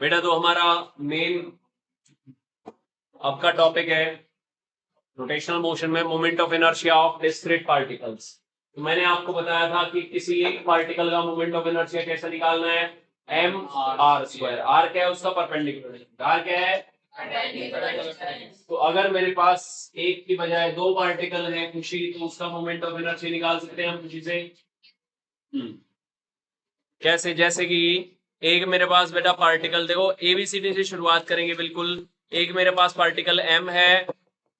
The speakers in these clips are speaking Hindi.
बेटा तो हमारा मेन आपका टॉपिक है रोटेशनल मोशन में moment of inertia of discrete particles. तो मैंने आपको बताया था कि किसी एक पार्टिकल का मोमेंट ऑफ इनर्शिया कैसे निकालना है, एम आर स्क्वायर। आर क्या है उसका परपेंडिकुलर, आर क्या है। तो अगर मेरे पास एक की बजाय दो पार्टिकल है खुशी, तो उसका मोमेंट ऑफ इनर्शिया निकाल सकते हैं हम खुशी से। कैसे, जैसे कि एक मेरे पास बेटा पार्टिकल, देखो एबीसीडी से शुरुआत करेंगे बिल्कुल। एक मेरे पास पार्टिकल m है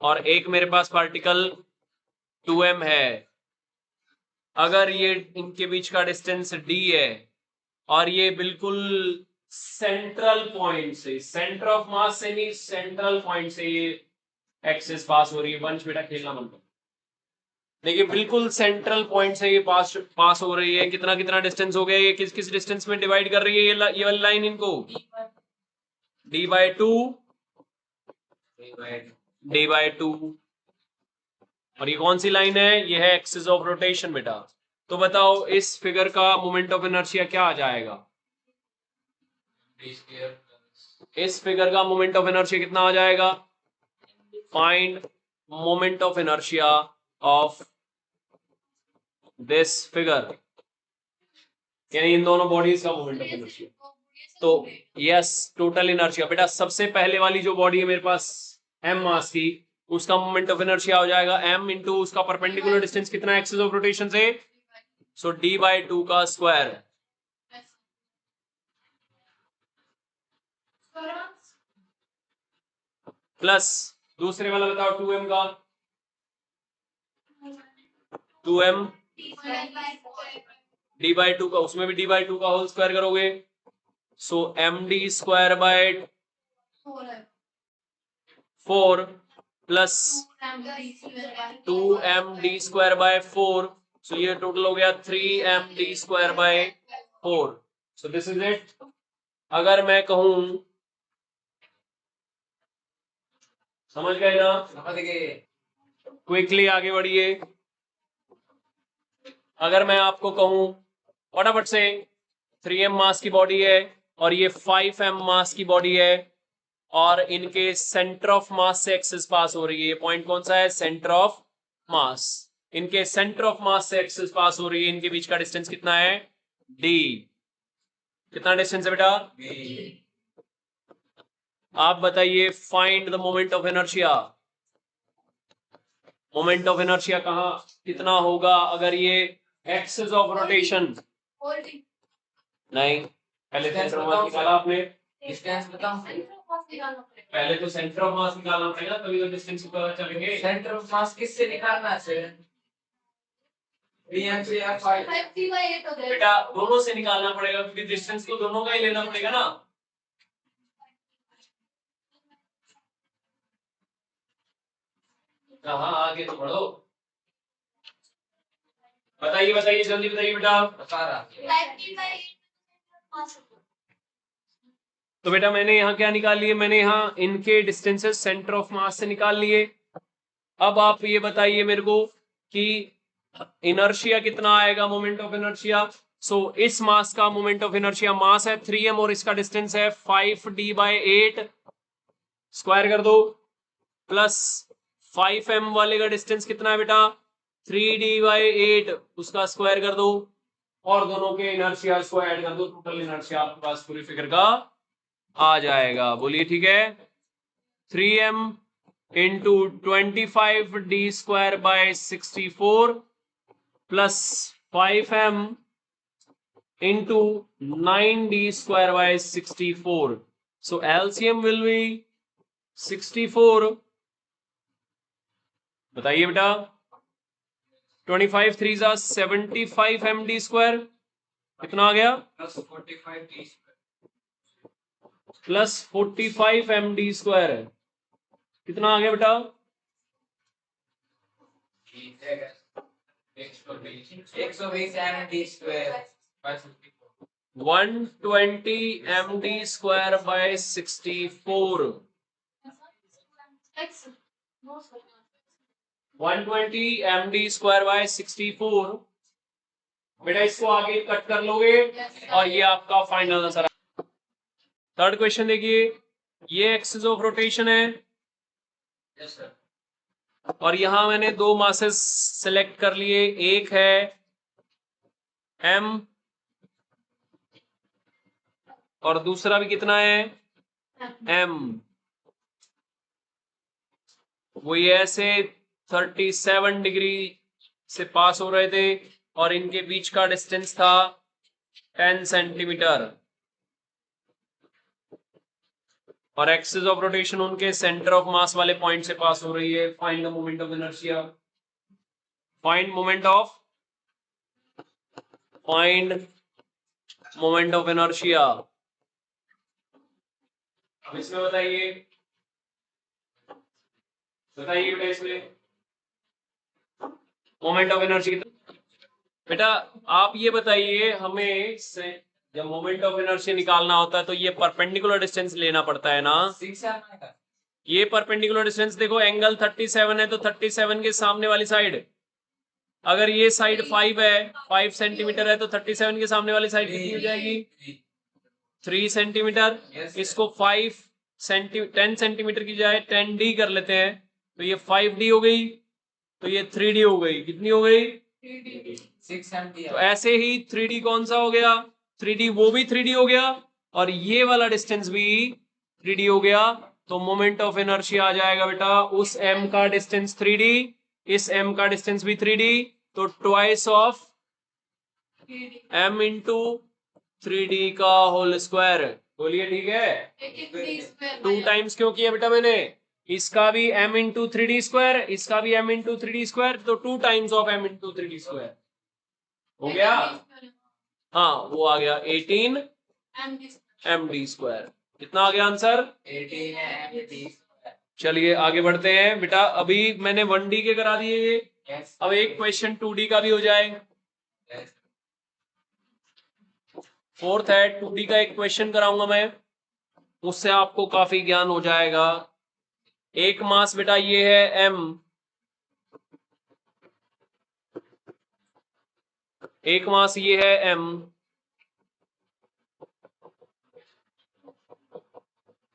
और एक मेरे पास पार्टिकल 2m है। अगर ये इनके बीच का डिस्टेंस d है और ये बिल्कुल सेंट्रल पॉइंट से, सेंटर ऑफ मास से नहीं, सेंट्रल पॉइंट से ये एक्सिस पास हो रही है। वंश बेटा खेलना बंद कर। देखिए बिल्कुल सेंट्रल पॉइंट से ये पास हो रही है। कितना कितना डिस्टेंस हो गया, ये किस किस डिस्टेंस में डिवाइड कर रही है ये वाली लाइन इनको, d/2 d/2। और ये कौन सी लाइन है, ये है एक्सिस ऑफ रोटेशन बेटा। तो बताओ इस फिगर का मोमेंट ऑफ इनर्शिया क्या आ जाएगा। इस फिगर का मोमेंट ऑफ इनर्शिया कितना आ जाएगा, find moment of inertia of this figure, यानी इन दोनों बॉडीज का मोमेंट ऑफ इनर्शिया। तो यस, टोटल इनर्शिया बेटा, सबसे पहले वाली जो बॉडी है मेरे पास m मास की, उसका मोमेंट ऑफ इनर्शिया हो जाएगा m इंटू उसका परपेंडिकुलर डिस्टेंस कितना एक्सिस ऑफ रोटेशन से, सो d/2 का स्क्वायर प्लस दूसरे वाला बताओ 2m का, 2m d/2 का, उसमें भी d/2 का होल स्क्वायर करोगे, सो md square by 4 plus 2md square by 4, सो ये टोटल हो गया 3md square by 4। So this is it. अगर मैं कहूं, समझ गए ना, समझ गए, क्विकली आगे बढ़िए। अगर मैं आपको कहूं फटाफट से 3m मास की बॉडी है और ये 5m मास की बॉडी है और इनके सेंटर ऑफ मास से एक्सिस पास हो रही है, ये पॉइंट कौन सा है, सेंटर ऑफ मास। इनके सेंटर ऑफ मास से एक्सिस पास हो रही है, इनके बीच का डिस्टेंस कितना है, d। कितना डिस्टेंस है बेटा, d। आप बताइए find the moment of inertia. Moment of inertia कहां कितना होगा अगर ये एक्सिस ऑफ रोटेशन, नहीं पहले सेंटर ऑफ मास निकाला आपने, डिस्टेंस बताओ, पहले तो सेंटर ऑफ मास निकालना पड़ेगा तभी तो डिस्टेंस को पता चलेंगे। सेंटर ऑफ मास किससे निकालना है, बेटा दोनों से निकालना पड़ेगा क्योंकि डिस्टेंस तो दोनों का ही लेना पड़ेगा ना। कहाँ आगे तो बढ़ो, बताइए बताइए जल्दी बताइए बेटा, बता रहा। तो बेटा मैंने यहाँ क्या निकाल लिए, मैंने यहाँ इनके डिस्टेंसेस सेंटर ऑफ मास से निकाल लिए। अब आप ये बताइए मेरे को कि इनर्शिया कितना आएगा, मोमेंट ऑफ इनर्शिया। सो इस मास का मोमेंट ऑफ इनर्शिया, मास है 3m और इसका डिस्टेंस है 5d/8, स्क्वायर कर दो, प्लस 5m वाले का डिस्टेंस कितना है बेटा, 3d/8, उसका स्क्वायर कर दो और दोनों के इनर्शिया को ऐड कर दो, टोटल इनर्शिया आपके पास पूरी फिगर का आ जाएगा। बोलिए ठीक है, 3m into 25d² by 64 plus 5m into 9d² by 64, so LCM will be 64। बताइए बेटा, 25 3 जा 75 md², कितना आ गया, प्लस 45 md², कितना आ गया बेटा, 120 md²/64, 120 md²/64। बेटा इसको आगे कट कर लोगे और ये आपका फाइनल आंसर थर्ड क्वेश्चन देखिए, ये एक्सिस ऑफ रोटेशन है और यहां मैंने दो मासेस सिलेक्ट कर लिए, एक है m और दूसरा भी कितना है m। वो ये ऐसे 37 डिग्री से पास हो रहे थे और इनके बीच का डिस्टेंस था 10 सेंटीमीटर और एक्सिस ऑफ रोटेशन उनके सेंटर ऑफ मास वाले पॉइंट से पास हो रही है। Find the moment of inertia, find moment of inertia. अब इसमें बताइए बेटा, इसमें मोमेंट ऑफ इनर्शिया कितना। बेटा आप ये बताइए, हमें से जब मोमेंट ऑफ इनर्शिया निकालना होता है तो ये परपेंडिकुलर डिस्टेंस लेना पड़ता है ना। ये परपेंडिकुलर डिस्टेंस देखो, एंगल 37 है तो 37 के सामने वाली साइड, अगर ये साइड 5 है, 5 सेंटीमीटर है तो 37 के सामने वाली साइड कितनी हो जाएगी 3 सेंटीमीटर। इसको 10 सेंटीमीटर की जाए 10d कर लेते हैं तो ये 5d हो गई, तो ये 3d हो गई। कितनी हो गई 6 तो ऐसे ही 3d कौन सा हो गया 3d, वो भी 3d हो गया और ये वाला डिस्टेंस भी 3d हो गया। तो मोमेंट ऑफ इनर्शिया आ जाएगा बेटा, उस m का डिस्टेंस 3d, इस m का डिस्टेंस भी 3d, तो twice of m into 3d का होल स्क्वायर। बोलिए ठीक है। 2 टाइम्स क्यों किया बेटा मैंने, इसका भी m इंटू 3d स्क्वायर, इसका भी m इंटू 3d स्क्वायर, तो 2 times of m into 3d square हो गया। हाँ वो आ गया 18 md स्क्वायर। कितना आ गया आंसर 18 md। चलिए आगे बढ़ते हैं बेटा, अभी मैंने 1d के करा दिए ये, अब एक क्वेश्चन 2d का भी हो जाए। फोर्थ है 2d का एक क्वेश्चन कराऊंगा मैं, उससे आपको काफी ज्ञान हो जाएगा। एक मास बेटा ये है m, एक मास ये है m,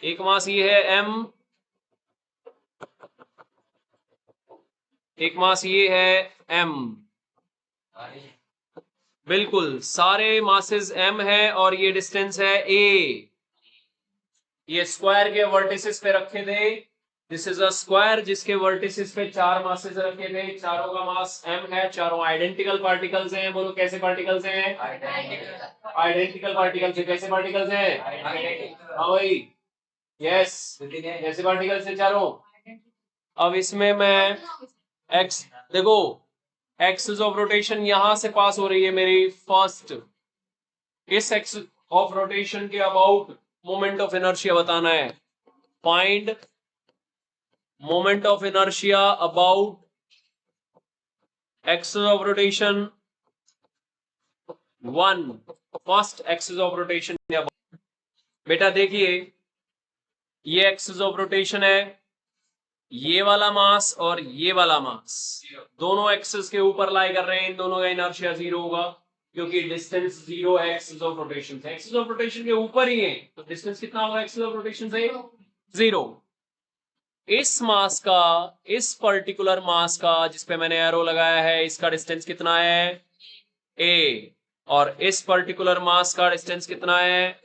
एक मास ये है m, एक मास ये है m। बिल्कुल सारे मासेस m है और ये डिस्टेंस है a। ये स्क्वायर के वर्टिसेस पे रखे थे, दिस इज अ स्क्वायर जिसके वर्टिसेस पे 4 मासेस रखे थे, चारों का मास m है, चारों आइडेंटिकल पार्टिकल्स हैं। बोलो कैसे पार्टिकल्स हैं आइडेंटिकल पार्टिकल्स है। कैसे पार्टिकल्स हैं हाँ भाई यस, कैसे पार्टिकल्स है चारों। अब इसमें मैं x देखो, एक्सिस ऑफ रोटेशन यहां से पास हो रही है मेरी फर्स्ट, इस एक्सिस ऑफ रोटेशन के अबाउट मोमेंट ऑफ इनर्शिया बताना है। Find moment of inertia about axis of rotation 1, first axis of rotation. बेटा देखिए ये एक्सिस ऑफ रोटेशन है, ये वाला मास और ये वाला मास दोनों एक्सिस के ऊपर लाई कर रहे हैं, इन दोनों का इनर्शिया 0 होगा क्योंकि डिस्टेंस 0 है एक्सिस ऑफ रोटेशन से। एक्सिस ऑफ रोटेशन के ऊपर ही है तो डिस्टेंस कितना होगा एक्सिस ऑफ रोटेशन से 0। इस मास का, इस पर्टिकुलर मास का जिसपे मैंने एरो लगाया है, इसका डिस्टेंस कितना है a, और इस पर्टिकुलर मास का डिस्टेंस कितना है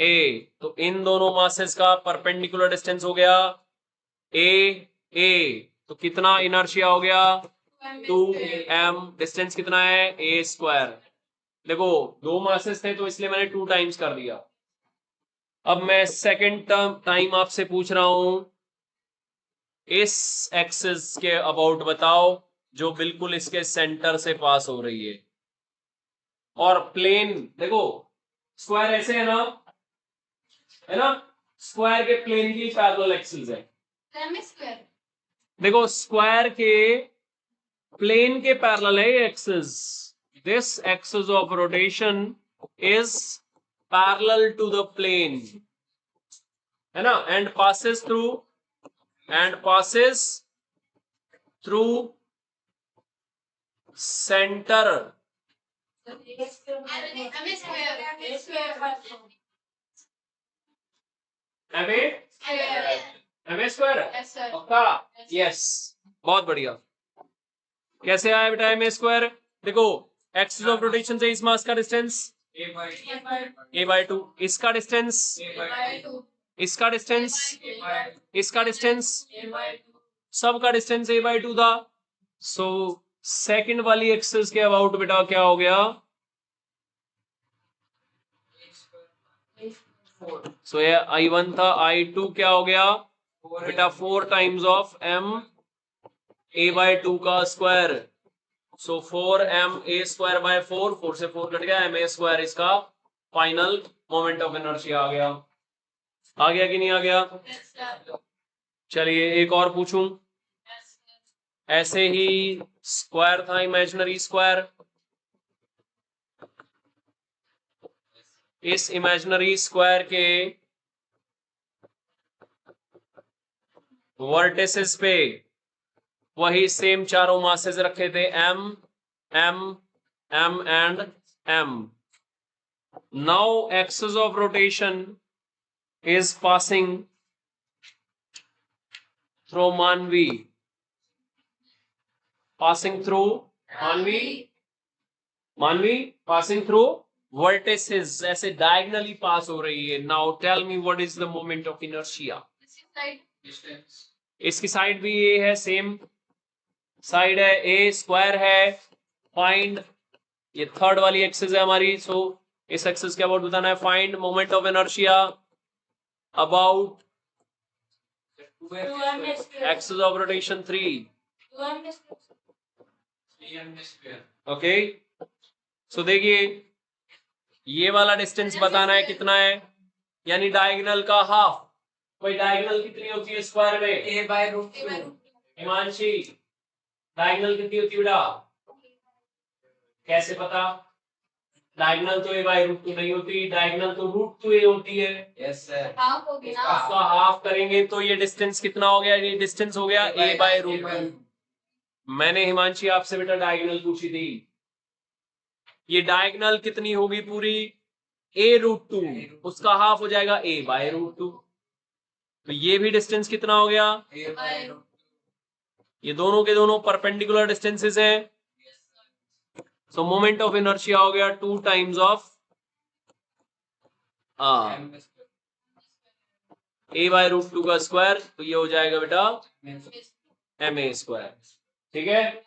a। तो इन दोनों मासेस का परपेंडिकुलर डिस्टेंस हो गया a। तो कितना इनर्शिया हो गया 2m, डिस्टेंस कितना है a स्क्वायर। देखो दो मासेस थे तो इसलिए मैंने 2 टाइम्स कर दिया। अब मैं सेकेंड टाइम आपसे पूछ रहा हूं, इस एक्सिस के अबाउट बताओ जो बिल्कुल इसके सेंटर से पास हो रही है। और प्लेन देखो, स्क्वायर ऐसे है ना, स्क्वायर के प्लेन की पैरेलल एक्सिस है। देखो स्क्वायर के प्लेन के पैरेलल है axis, this axis of rotation is parallel to the plane, है ना, and passes through center M A square पक्का? यस, बहुत बढ़िया। कैसे आया बेटा एम ए स्क्वायर? देखो एक्सिस ऑफ रोटेशन से इस मास का डिस्टेंस ए बाय टू, इसका डिस्टेंस, इसका डिस्टेंस, इसका डिस्टेंस, सबका डिस्टेंस ए बाय टू था। सो सेकंड वाली एक्सिस के अबाउट बेटा क्या हो गया? सो ये I1 था, I2 क्या हो गया बेटा? 4 times of m a by 2 का square. So 4m a square by 4, 4 से 4 कट गया, m a स्क्वायर इसका फाइनल मोमेंट ऑफ इनर्शिया आ गया। आ गया कि नहीं आ गया? चलिए एक और पूछूं। ऐसे ही स्क्वायर था, इमेजिनरी स्क्वायर। इस इमेजिनरी स्क्वायर के वर्टिसेस पे वही सेम चारों मासेस रखे थे, m m m and m। Now axis of rotation is passing through Manvi, passing through Manvi, passing through vertices, ऐसे diagonally pass हो रही है। Now tell me what is the moment of inertia? इसकी साइड भी ये है, सेम साइड है, ए स्क्वायर है। फाइंड, ये थर्ड वाली एक्सिस है हमारी, सो इस एक्सिस के अबाउट बताना है। Find moment of inertia about axis of rotation 3, okay. So देखिए ये वाला डिस्टेंस बताना है कितना है, यानी डायगोनल का हाफ। भाई डायगोनल कितनी होती है स्क्वायर में? a by root 2। Himanshi diagonal कितनी होती है बेटा? कैसे पता? डायगोनल तो a बाय रूट 2 नहीं होती, डायगोनल तो रूट 2 a होती है। यस सर, हाफ होगी ना, उसका हाफ करेंगे तो ये डिस्टेंस कितना हो गया? ये डिस्टेंस हो गया a बाय रूट 2। मैंने हिमांशी आपसे बेटा डायगोनल पूछी थी, ये डायगोनल कितनी होगी पूरी? a रूट 2, उसका हाफ हो जाएगा a बाय रूट 2। तो ये भी डिस्टेंस कितना हो गया? ये दोनों के दोनों परपेंडिकुलर डिस्टेंसेस हैं। सो मोमेंट ऑफ इनर्शिया हो गया 2 times of a by root 2 का स्क्वायर, तो ये हो जाएगा बेटा m a स्क्वायर। ठीक है,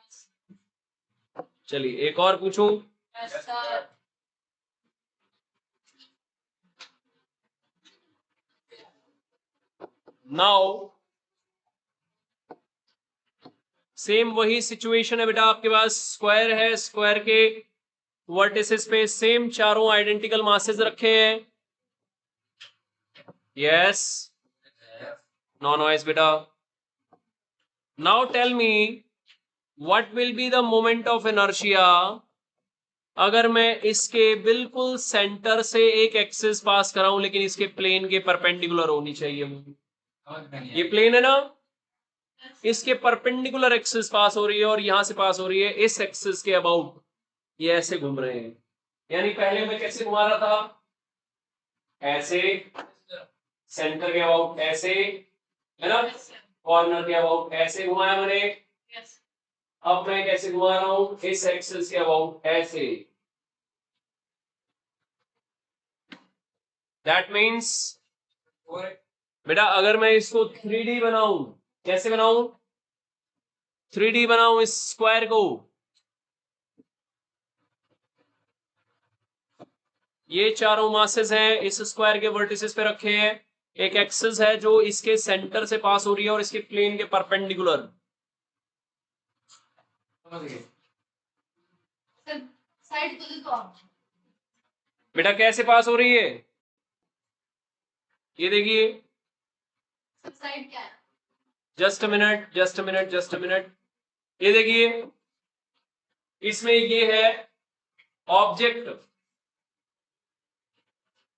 चलिए एक और पूछूं। नाउ सेम वही सिचुएशन है बेटा, आपके पास स्क्वायर है, स्क्वायर के वर्टिसेस पे सेम चारों आइडेंटिकल मासेस रखे हैं। यस, नो नॉइस बेटा। Now tell me what will be the moment of inertia अगर मैं इसके बिल्कुल सेंटर से एक एक्सिस पास कराऊं, लेकिन इसके प्लेन के परपेंडिकुलर होनी चाहिए। ये प्लेन है ना, इसके परपेंडिकुलर एक्सिस पास हो रही है और यहां से पास हो रही है, इस एक्सिस के अबाउट ये ऐसे घूम रहे हैं। यानी पहले मैं कैसे घुमा रहा था? ऐसे, सेंटर के अबाउट ऐसे, है ना, कॉर्नर के अबाउट ऐसे घुमाया मैंने। अब मैं कैसे घुमा रहा हूं? इस एक्सिस के अबाउट ऐसे। दैट मीन्स बेटा अगर मैं इसको 3D बनाऊं, कैसे बनाऊं? 3D बनाऊं इस स्क्वायर को, ये चारों मासेस हैं, इस स्क्वायर के वर्टिसेस पे रखे हैं। एक एक्सिस है जो इसके सेंटर से पास हो रही है और इसके प्लेन के परपेंडिकुलर। साइड को देखो बेटा कैसे पास हो रही है, ये देखिए। साइड क्या है? Just a minute, just a minute, just a minute. ये देखिए, इसमें ये है ऑब्जेक्ट,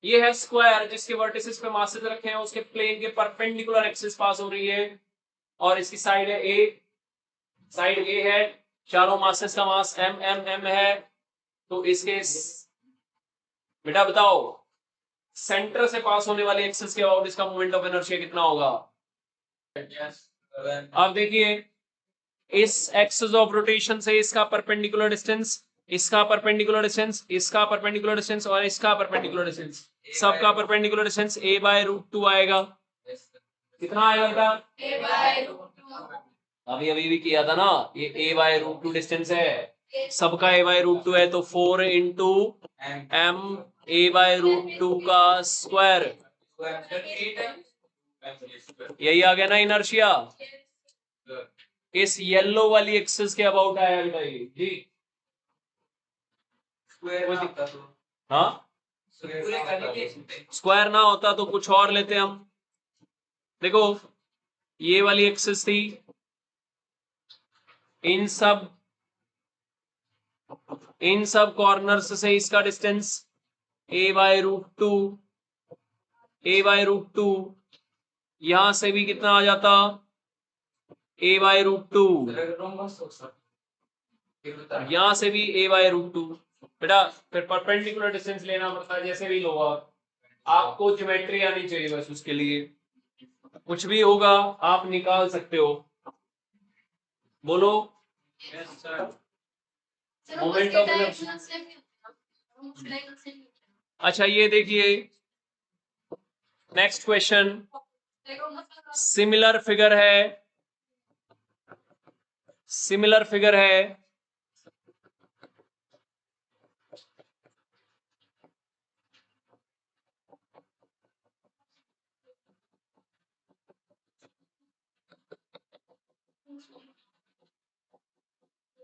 ये है स्क्वायर जिसके वर्टिसेस पे मासेस रखे हैं, उसके प्लेन के परपेंडिकुलर एक्सिस पास हो रही है और इसकी साइड है ए, साइड ए है, चारों मासेस का मास m m m है। तो इसके बेटा बताओ सेंटर से पास होने वाली एक्सिस के अबाउट इसका मोमेंट ऑफ इनर्शिया कितना होगा? अब देखिए, इस एक्सिस ऑफ रोटेशन से इसका परपेंडिकुलर डिस्टेंस, इसका परपेंडिकुलर डिस्टेंस, इसका परपेंडिकुलर डिस्टेंस और इसका परपेंडिकुलर डिस्टेंस, सबका परपेंडिकुलर डिस्टेंस a/√2 आएगा। कितना आएगा बेटा? अभी अभी भी किया था ना, ये a/√2 डिस्टेंस है, सबका a/√2 है, तो 4 इंटू m a/√2 का स्क्वायर, यही आ गया ना इनर्शिया। इस येलो वाली एक्सिस के अबाउट आया बेटा ये जी। हाँ, स्क्वायर ना होता तो कुछ और लेते हम। देखो, ये वाली एक्सिस थी, इन सब कॉर्नर्स से इसका डिस्टेंस a/√2, a/√2, यहां से भी कितना आ जाता? a/√2, यहां से भी a/√2। बेटा फिर परपेंडिकुलर डिस्टेंस लेना पड़ता है, जैसे भी लो आपको ज्योमेट्री आनी चाहिए, बस उसके लिए कुछ भी होगा आप निकाल सकते हो। बोलो। Moment of inertia. अच्छा ये देखिए, नेक्स्ट क्वेश्चन सिमिलर फिगर है,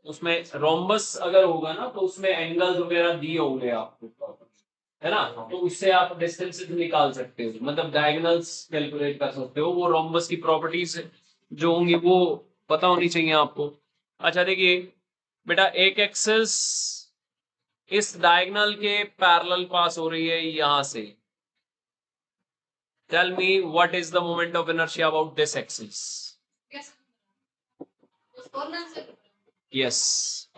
उसमें रोम्बस अगर होगा ना तो उसमें एंगल्स वगैरह दिए होंगे आपको, है ना, तो उससे आप डिस्टेंसेस निकाल सकते हो, मतलब डायगोनल्स कैलकुलेट कर सकते हो। वो रोम्बस की प्रॉपर्टीज जो होंगी वो पता होनी चाहिए आपको। अच्छा देखिए बेटा, एक एक्सिस इस डायगोनल के पैरेलल पास हो रही है यहां से। Tell me what is the moment of inertia about this axis? Yes,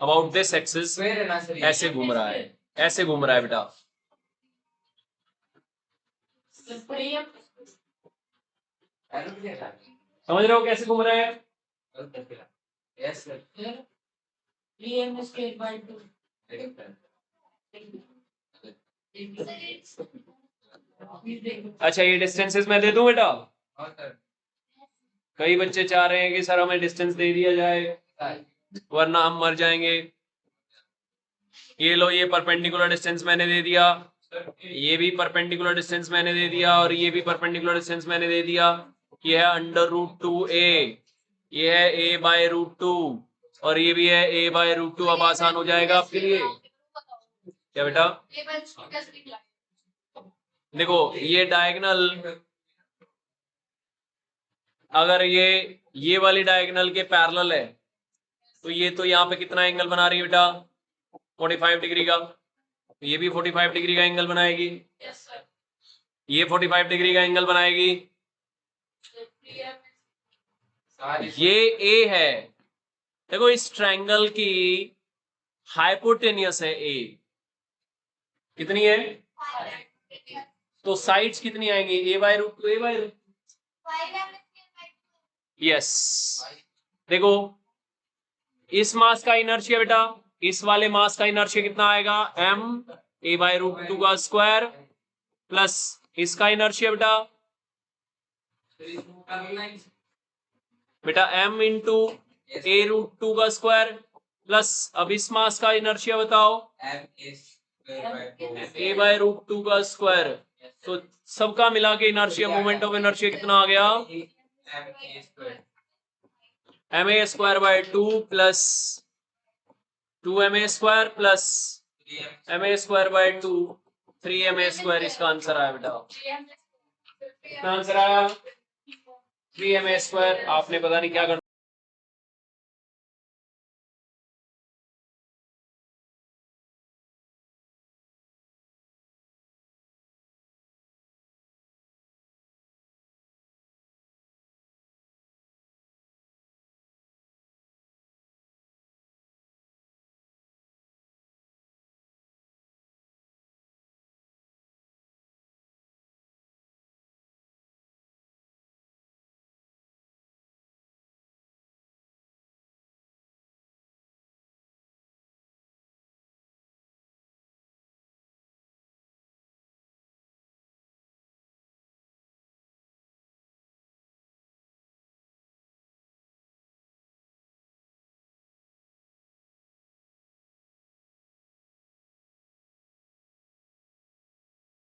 about this axis ऐसे घूम रहा है, ऐसे घूम रहा है बेटा। समझ रहे हो कैसे घूम रहा है? अच्छा ये डिस्टेंसेस मैं दे दूं बेटा? कई बच्चे चाह रहे हैं कि सर हमें डिस्टेंस दे दिया जाए वरना हम मर जाएंगे। ये लो, ये परपेंडिकुलर डिस्टेंस मैंने दे दिया, ये भी परपेंडिकुलर डिस्टेंस मैंने दे दिया और ये भी परपेंडिकुलर डिस्टेंस मैंने दे दिया। ये है √2a, ये है a/√2 और ये भी है a/√2। अब आसान हो जाएगा आपके लिए। क्या बेटा? देखो ये डायगोनल, अगर ये वाली डायगोनल के पैरेलल है तो ये तो यहाँ पे कितना एंगल बना रही है बेटा? 45 डिग्री का। ये भी 45 डिग्री का एंगल बनाएगी, ये 45 डिग्री का एंगल बनाएगी। ये ए है, देखो इस ट्रायंगल की हाइपोटेनियस है ए, कितनी है? तो साइड्स कितनी आएंगी? a/√2, a/√2। यस, देखो इस मास का इनर्शिया बेटा, इस वाले मास का इनर्शिया कितना आएगा? m a/√2 का स्क्वायर प्लस इसका इनर्शिया बेटा m इंटू a√2 का स्क्वायर प्लस, अब इस मास का इनर्शिया बताओ, a/√2 का स्क्वायर। तो सबका मिला के इनर्शिया, मोमेंट ऑफ इनर्शिया कितना आ गया? ma² plus 2ma² plus ma²/2 3ma²। इसका आंसर आया बेटा, कितना आंसर आया? 3ma²। आपने पता नहीं क्या कर